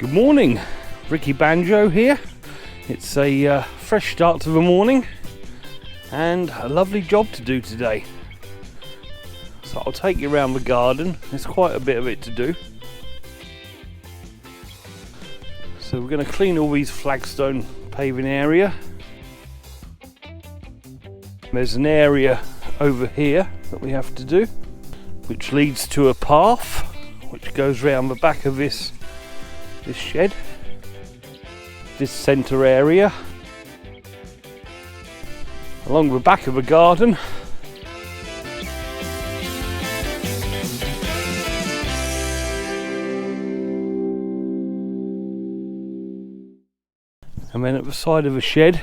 Good morning, Ricky Banjo here. It's a fresh start to the morning and a lovely job to do today. So I'll take you around the garden. There's quite a bit of it to do. So we're going to clean all these flagstone paving area. There's an area over here that we have to do, which leads to a path which goes round the back of this shed, this centre area, along the back of the garden. And then at the side of the shed,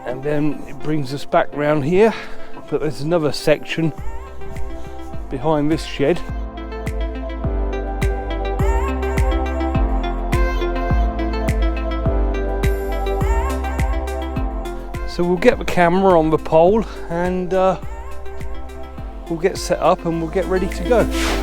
and then it brings us back round here, but there's another section behind this shed. So we'll get the camera on the pole and we'll get set up and we'll get ready to go.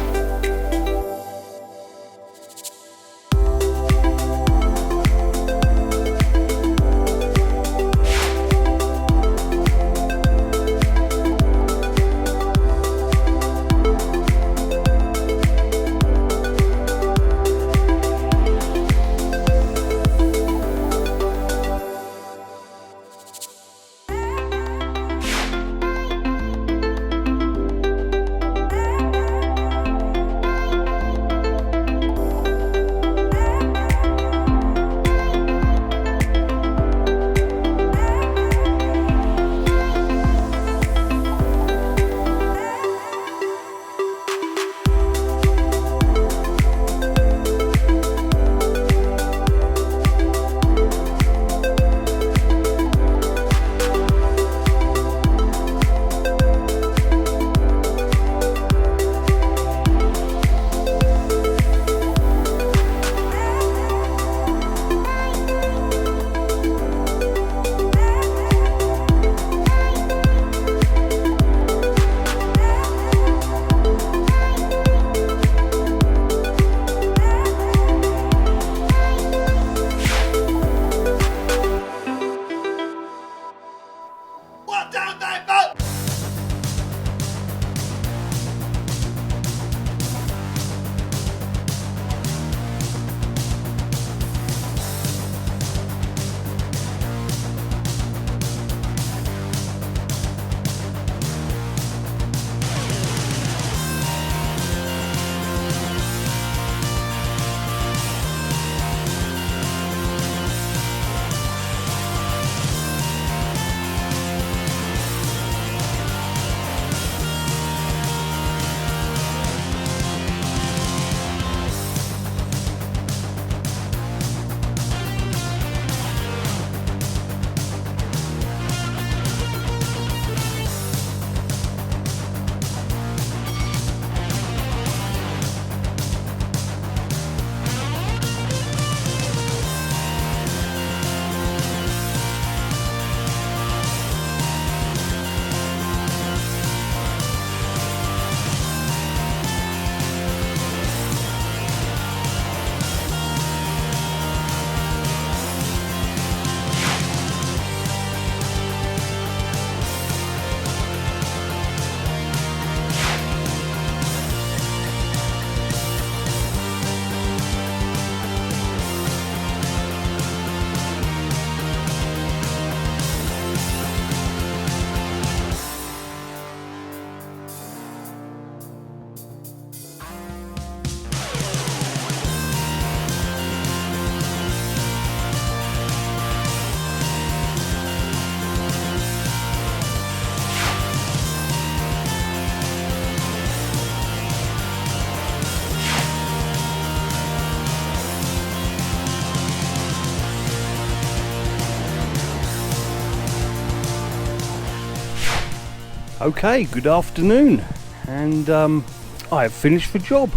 Okay, good afternoon, and I have finished the job.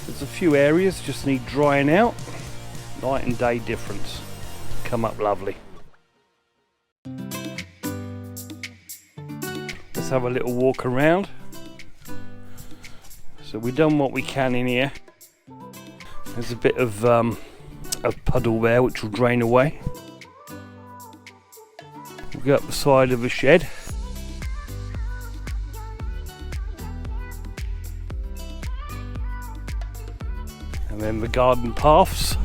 There's a few areas just need drying out. Night and day difference. Come up lovely. Let's have a little walk around. So we've done what we can in here. There's a bit of puddle there which will drain away. We'll go up the side of the shed. And then the garden paths.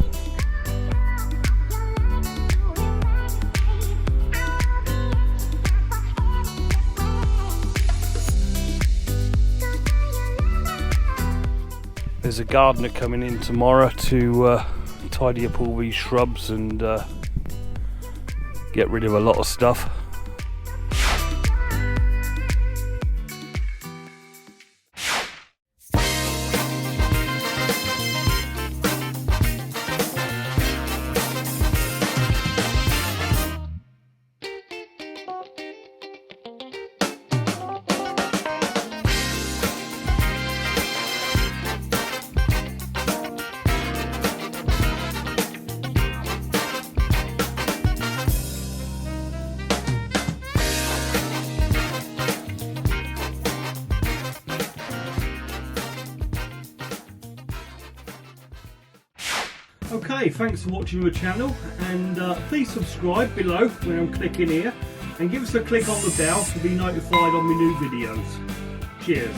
There's a gardener coming in tomorrow to tidy up all these shrubs and get rid of a lot of stuff. Okay, thanks for watching the channel, and please subscribe below when I'm clicking here, and give us a click on the bell to be notified on my new videos. Cheers.